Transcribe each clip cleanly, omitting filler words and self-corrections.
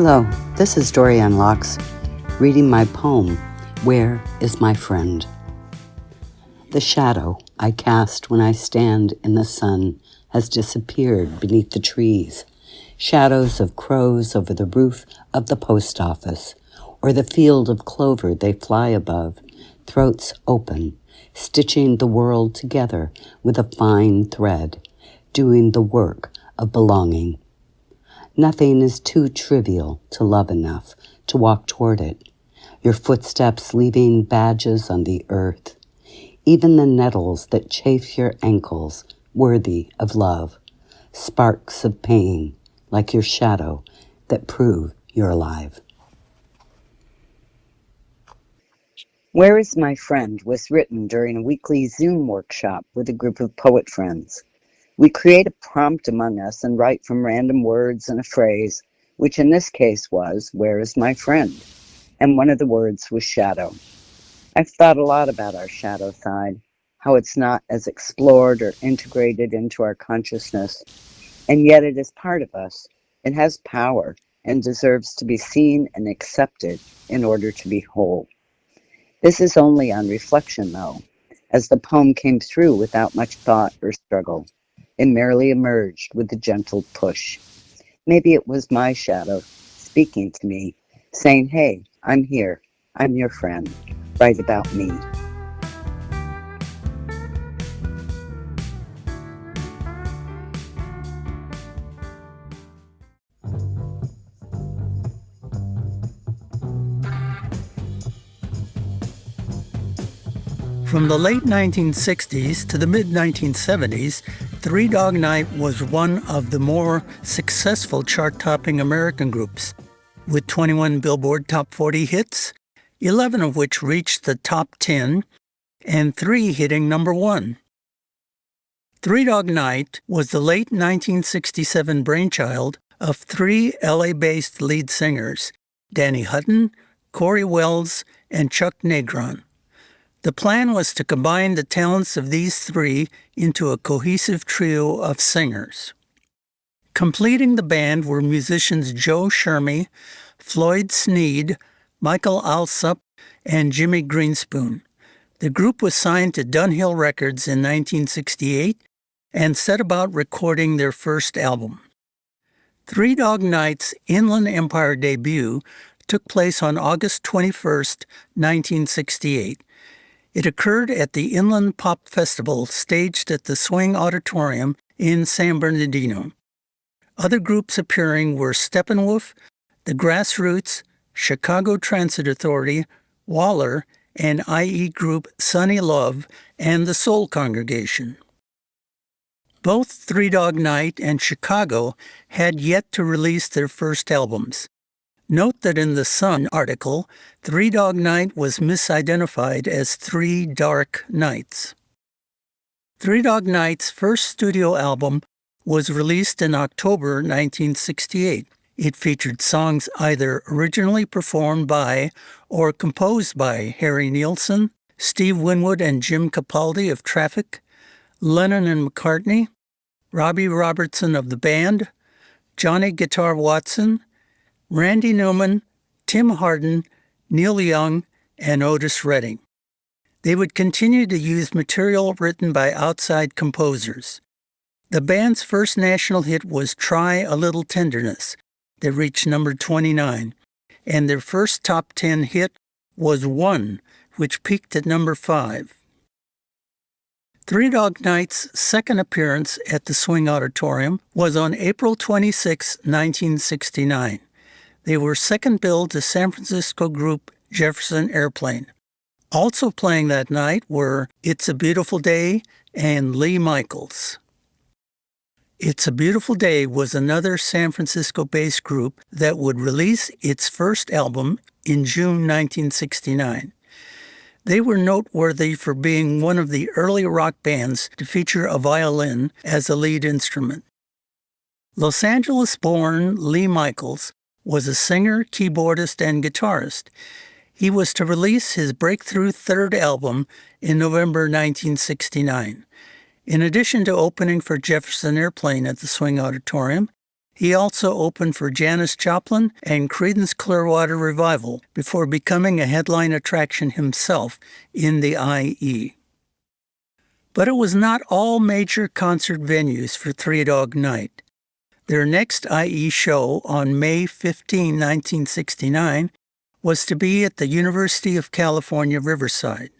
Hello, this is Dorianne Locks, reading my poem, Where is My Friend? The shadow I cast when I stand in the sun has disappeared beneath the trees. Shadows of crows over the roof of the post office, or the field of clover they fly above, throats open, stitching the world together with a fine thread, doing the work of belonging. Nothing is too trivial to love enough to walk toward it, your footsteps leaving badges on the earth, even the nettles that chafe your ankles worthy of love, sparks of pain like your shadow that prove you're alive. Where is My Friend was written during a weekly Zoom workshop with a group of poet friends. We create a prompt among us and write from random words and a phrase, which in this case was, where is my friend? And one of the words was shadow. I've thought a lot about our shadow side, how it's not as explored or integrated into our consciousness, and yet it is part of us. It has power and deserves to be seen and accepted in order to be whole. This is only on reflection, though, as the poem came through without much thought or struggle. It merely emerged with a gentle push. Maybe it was my shadow speaking to me, saying, hey, I'm here, I'm your friend, write about me. From the late 1960s to the mid-1970s, Three Dog Night was one of the more successful chart-topping American groups, with 21 Billboard Top 40 hits, 11 of which reached the top 10, and 3 hitting number 1. Three Dog Night was the late 1967 brainchild of 3 LA-based lead singers, Danny Hutton, Corey Wells, and Chuck Negron. The plan was to combine the talents of these 3 into a cohesive trio of singers. Completing the band were musicians Joe Shermy, Floyd Sneed, Michael Alsop, and Jimmy Greenspoon. The group was signed to Dunhill Records in 1968 and set about recording their first album. Three Dog Night's Inland Empire debut took place on August 21, 1968. It occurred at the Inland Pop Festival staged at the Swing Auditorium in San Bernardino. Other groups appearing were Steppenwolf, The Grassroots, Chicago Transit Authority, Waller, and IE group Sunny Love and the Soul Congregation. Both Three Dog Night and Chicago had yet to release their first albums. Note that in the Sun article, Three Dog Night was misidentified as Three Dark Nights. Three Dog Night's first studio album was released in October 1968. It featured songs either originally performed by or composed by Harry Nilsson, Steve Winwood and Jim Capaldi of Traffic, Lennon and McCartney, Robbie Robertson of the band, Johnny Guitar Watson, Randy Newman, Tim Hardin, Neil Young, and Otis Redding. They would continue to use material written by outside composers. The band's first national hit was Try a Little Tenderness, that reached number 29, and their first top 10 hit was One, which peaked at number 5. Three Dog Night's second appearance at the Swing Auditorium was on April 26, 1969. They were second billed to San Francisco group Jefferson Airplane. Also playing that night were It's a Beautiful Day and Lee Michaels. It's a Beautiful Day was another San Francisco-based group that would release its first album in June 1969. They were noteworthy for being one of the early rock bands to feature a violin as a lead instrument. Los Angeles-born Lee Michaels was a singer, keyboardist, and guitarist. He was to release his breakthrough third album in November 1969. In addition to opening for Jefferson Airplane at the Swing Auditorium, He also opened for Janis Joplin and Creedence Clearwater Revival before becoming a headline attraction himself in the IE. But it was not all major concert venues for Three Dog Night. Their next IE show on May 15, 1969, was to be at the University of California, Riverside.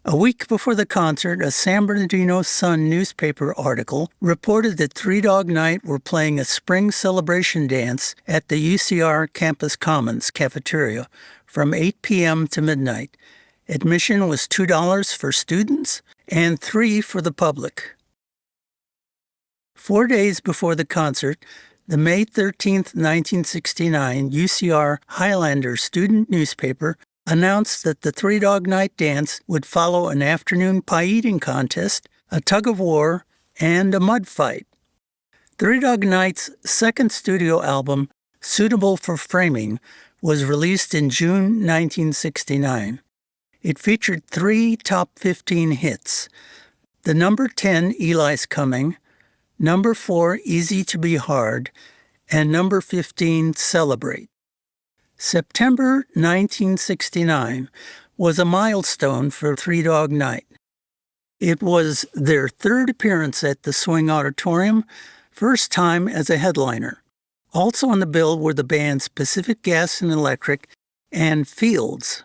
A week before the concert, a San Bernardino Sun newspaper article reported that Three Dog Night were playing a spring celebration dance at the UCR Campus Commons cafeteria from 8 p.m. to midnight. Admission was $2 for students and $3 for the public. 4 days before the concert, the May 13, 1969 UCR Highlander student newspaper announced that the Three Dog Night dance would follow an afternoon pie-eating contest, a tug-of-war, and a mud fight. Three Dog Night's second studio album, Suitable for Framing, was released in June 1969. It featured 3 top 15 hits: the number 10, Eli's Coming, number 4, Easy to Be Hard, and number 15, Celebrate. September 1969 was a milestone for Three Dog Night. It was their third appearance at the Swing Auditorium, first time as a headliner. Also on the bill were the bands Pacific Gas and Electric and Fields.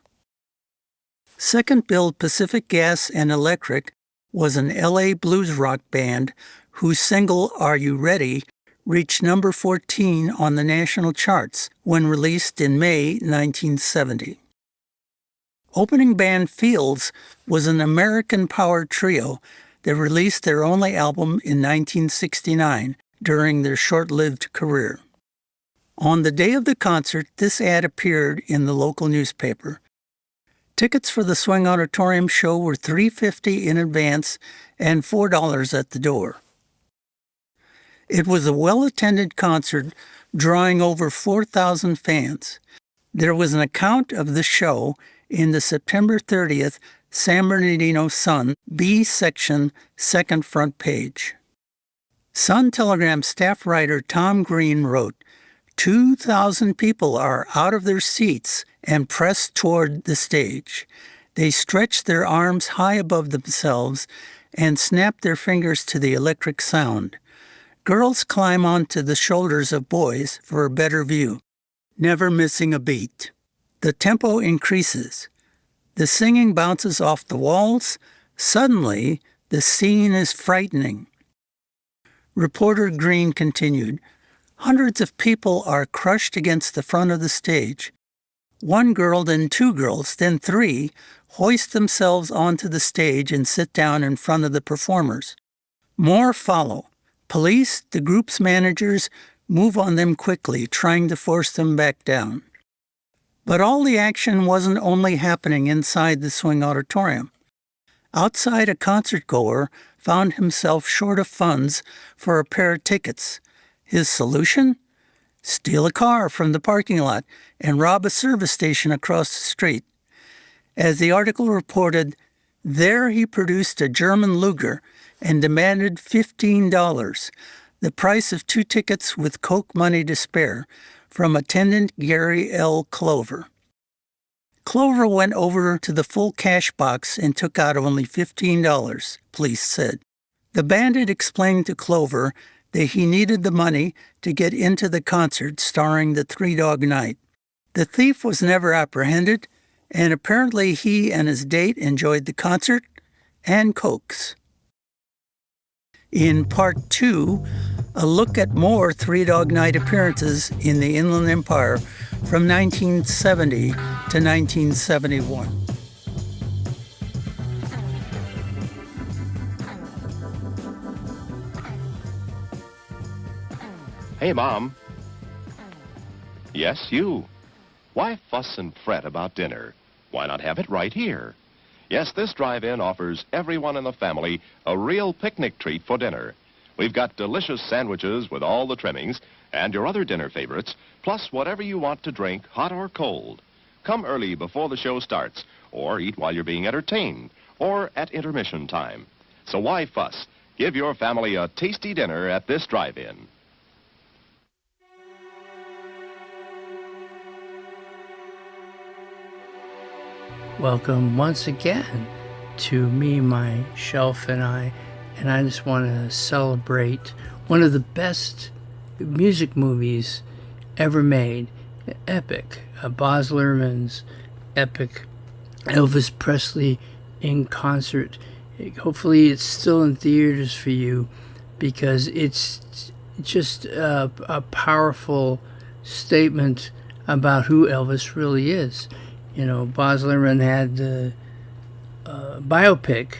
Second billed Pacific Gas and Electric was an LA blues rock band whose single Are You Ready reached number 14 on the national charts when released in May 1970. Opening band Fields was an American power trio that released their only album in 1969 during their short-lived career. On the day of the concert, this ad appeared in the local newspaper. Tickets for the Swing Auditorium show were $3.50 in advance and $4 at the door. It was a well-attended concert, drawing over 4,000 fans. There was an account of the show in the September 30th San Bernardino Sun B section second front page. Sun-Telegram staff writer Tom Green wrote, 2,000 people are out of their seats and pressed toward the stage. They stretch their arms high above themselves and snap their fingers to the electric sound. Girls climb onto the shoulders of boys for a better view, never missing a beat. The tempo increases. The singing bounces off the walls. Suddenly, the scene is frightening. Reporter Green continued, hundreds of people are crushed against the front of the stage. One girl, then 2 girls, then 3 hoist themselves onto the stage and sit down in front of the performers. More follow. Police, the group's managers, move on them quickly, trying to force them back down. But all the action wasn't only happening inside the Swing Auditorium. Outside, a concert-goer found himself short of funds for a pair of tickets. His solution? Steal a car from the parking lot and rob a service station across the street. As the article reported, there he produced a German Luger and demanded $15, the price of 2 tickets with Coke money to spare, from attendant Gary L. Clover. Clover went over to the full cash box and took out only $15, police said. The bandit explained to Clover that he needed the money to get into the concert starring the Three Dog Night. The thief was never apprehended, and apparently he and his date enjoyed the concert and Cokes. In Part 2, a look at more Three Dog Night appearances in the Inland Empire from 1970 to 1971. Hey, Mom. Yes, you. Why fuss and fret about dinner? Why not have it right here? Yes, this drive-in offers everyone in the family a real picnic treat for dinner. We've got delicious sandwiches with all the trimmings and your other dinner favorites, plus whatever you want to drink, hot or cold. Come early before the show starts, or eat while you're being entertained, or at intermission time. So why fuss? Give your family a tasty dinner at this drive-in. Welcome once again to Me, My Shelf, and I just want to celebrate one of the best music movies ever made, epic, Baz Luhrmann's epic Elvis Presley in concert. Hopefully it's still in theaters for you, because it's just a powerful statement about who Elvis really is. You know, Baz Luhrmann had the biopic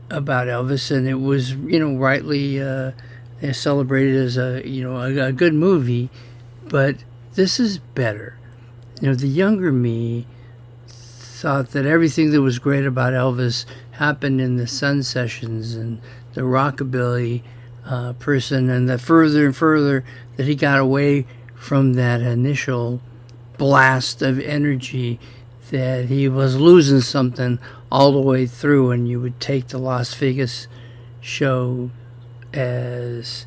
about Elvis, and it was, rightly celebrated as a good movie. But this is better. The younger me thought that everything that was great about Elvis happened in the Sun Sessions and the rockabilly person, and that further and further that he got away from that initial blast of energy, that he was losing something all the way through. And you would take the Las Vegas show as,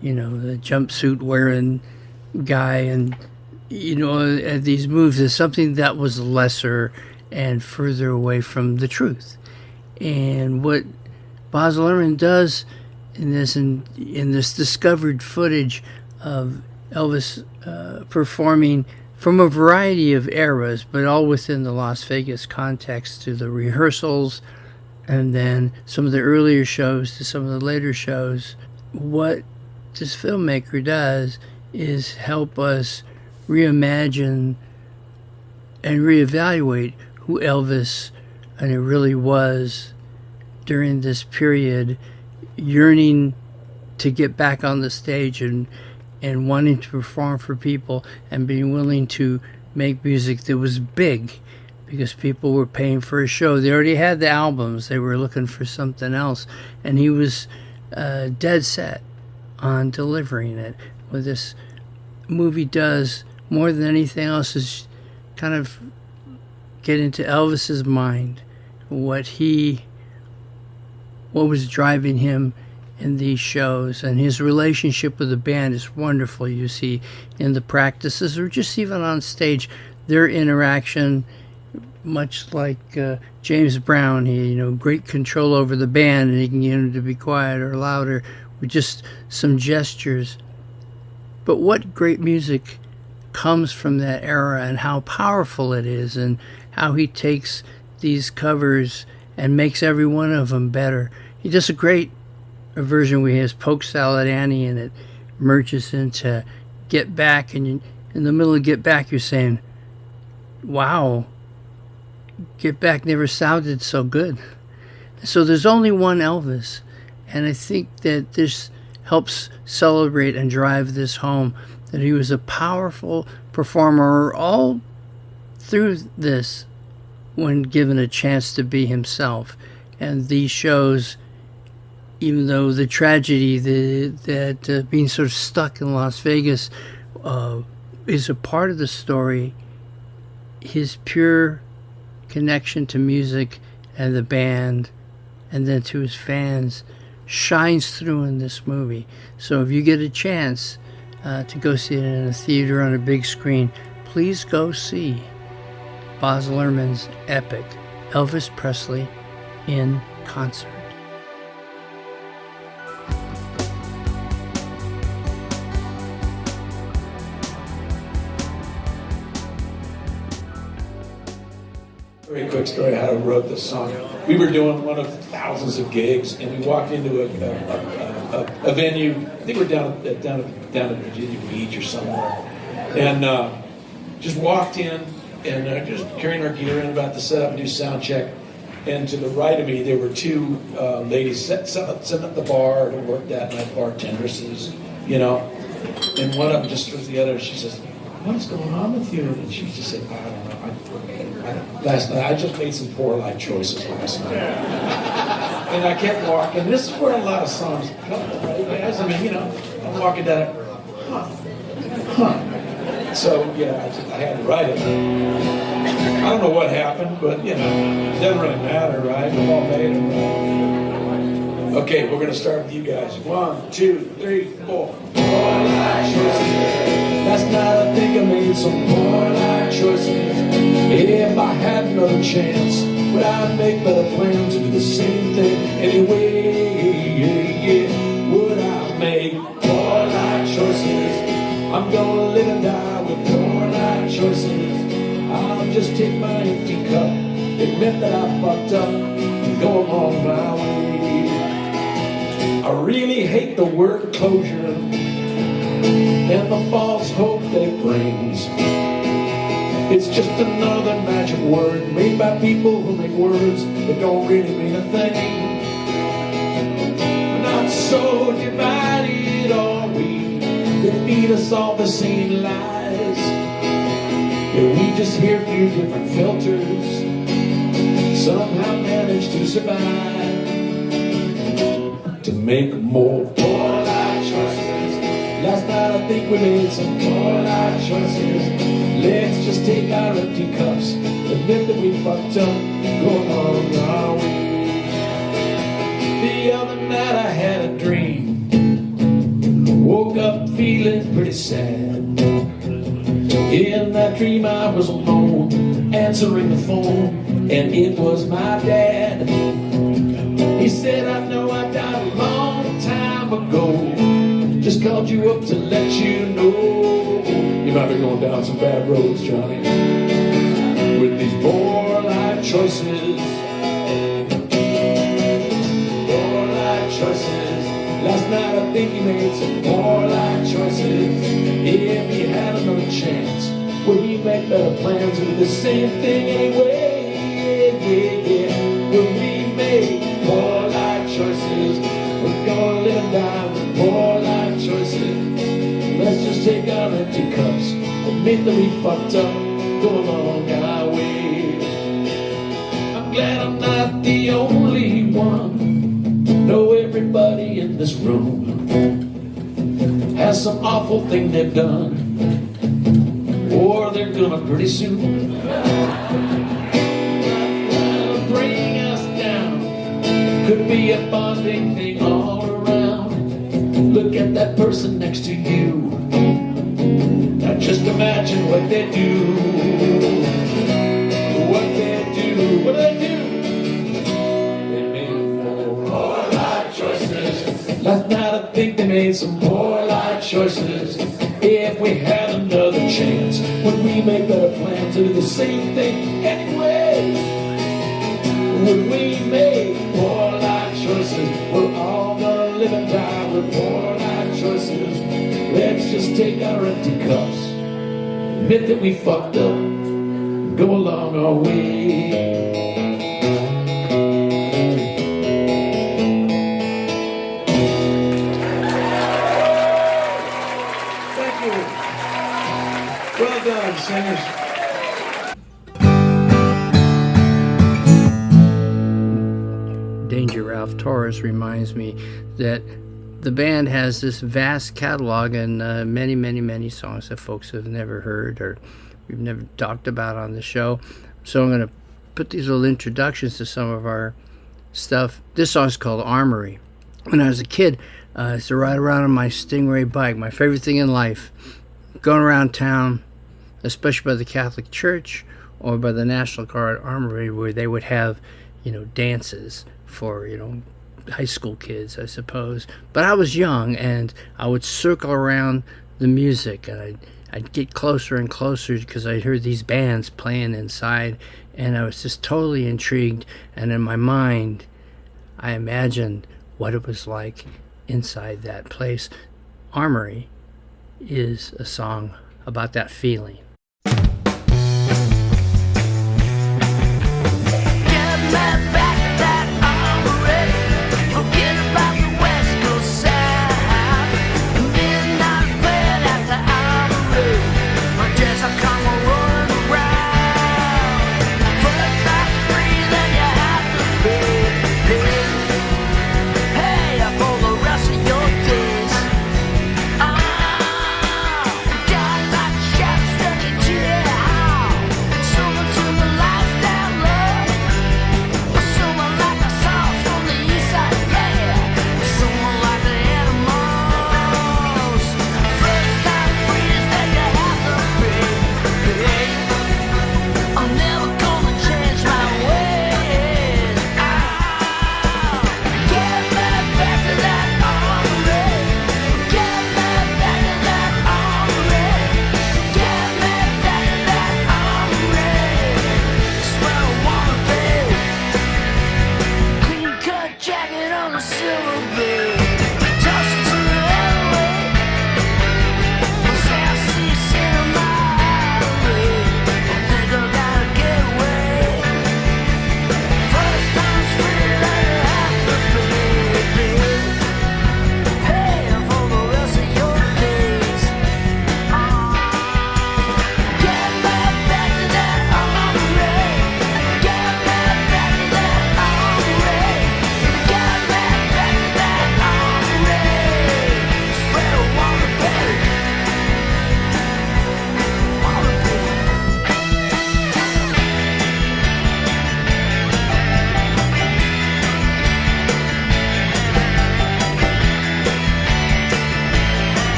the jumpsuit wearing guy, and, at these moves as something that was lesser and further away from the truth. And what Baz Luhrmann does in this discovered footage of Elvis performing from a variety of eras, but all within the Las Vegas context, to the rehearsals and then some of the earlier shows to some of the later shows. What this filmmaker does is help us reimagine and reevaluate who Elvis and it really was during this period, yearning to get back on the stage and wanting to perform for people and being willing to make music that was big, because people were paying for a show. They already had the albums. They were looking for something else. And he was dead set on delivering it. What this movie does more than anything else is kind of get into Elvis's mind, what was driving him in these shows, and his relationship with the band is wonderful. You see in the practices, or just even on stage, their interaction, much like James Brown. He, great control over the band, and he can get them to be quiet or louder with just some gestures. But what great music comes from that era, and how powerful it is, and how he takes these covers and makes every one of them better. He does a great version where he has Polk Salad Annie, and it merges into Get Back, and in the middle of Get Back you're saying, wow, Get Back never sounded so good. So there's only one Elvis, and I think that this helps celebrate and drive this home, that he was a powerful performer all through this when given a chance to be himself. And these shows, even though the tragedy that being sort of stuck in Las Vegas is a part of the story, his pure connection to music and the band and then to his fans shines through in this movie. So if you get a chance to go see it in a theater on a big screen, please go see Baz Luhrmann's epic Elvis Presley in concert. Very quick story how I wrote this song. We were doing one of thousands of gigs, and we walked into a venue. I think we're down at Virginia Beach or somewhere, and just walked in and just carrying our gear in, about to set up and do sound check. And to the right of me, there were two ladies sitting at the bar who worked that night, bartendresses, And one of them just was the other. She says, "What's going on with you?" And she just said, "I don't know. Last night, I just made some poor life choices last night." And I kept walking. This is where a lot of songs come from, right, guys? I mean, I'm walking down it. So, yeah, I had to write it. I don't know what happened, but, it doesn't really matter, right? We've all made it. Okay, we're gonna start with you guys. 1, 2, 3, 4. Poor life choices. Last night I think I made some poor life choices. If I had another chance, would I make better plans to do the same thing anyway? Would I make poor life choices? I'm gonna live and die with poor life choices. I'll just take my empty cup, admit that I fucked up, and go along my way. I really hate the word closure and the false hope that it brings. It's just another magic word made by people who make words that don't really mean a thing. We're not so divided, are we? They feed us all the same lies. Yeah, we just hear through different filters, somehow manage to survive. To make more poor life choices. Last night I think we made some poor life choices. Let's just take our empty cups, admit that we fucked up, and go along our way. The other night I had a dream, woke up feeling pretty sad. In that dream I was alone, answering the phone, and it was my dad. He said, I know I died a long time ago, just called you up to let you know. You might be going down some bad roads, Johnny, with these poor life choices. Poor life choices. Last night I think he made some poor life choices. If he had another chance, would he make better plans and do the same thing anyway? Would we make poor life choices? We're gonna live and die with poor life choices. Let's just take our empty cups, admit that we fucked up, go along our way. I'm glad I'm not the only one. Know everybody in this room has some awful thing they've done, or they're gonna pretty soon. Bring us down. Could be a bonding thing all around. Look at that person next to you. Now just imagine what they do. What they do. What they do. They made poor life choices. Last night I think they made some poor life choices. If we had another chance, would we make better plans to do the same thing anyway? Would we make poor life choices? We're all gonna live and die with poor life choices. Let's just take our empty cups, admit that we fucked up, and go along our way. Thank you. Well done, singers. Danger Ralph Torres reminds me that the band has this vast catalog and many songs that folks have never heard or we've never talked about on the show. So I'm going to put these little introductions to some of our stuff. This song's called Armory. When I was a kid, I used to ride around on my Stingray bike, my favorite thing in life, going around town, especially by the Catholic Church or by the National Guard Armory, where they would have, dances for, high school kids, I suppose. But I was young, and I would circle around the music, and I'd get closer and closer because I heard these bands playing inside, and I was just totally intrigued. And in my mind, I imagined what it was like inside that place. Armory is a song about that feeling. Got like chaps that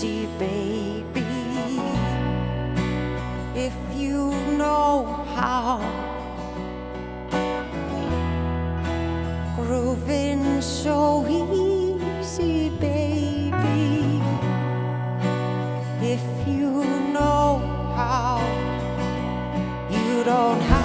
easy, baby, if you know how. Grooving so easy, baby, if you know how. You don't have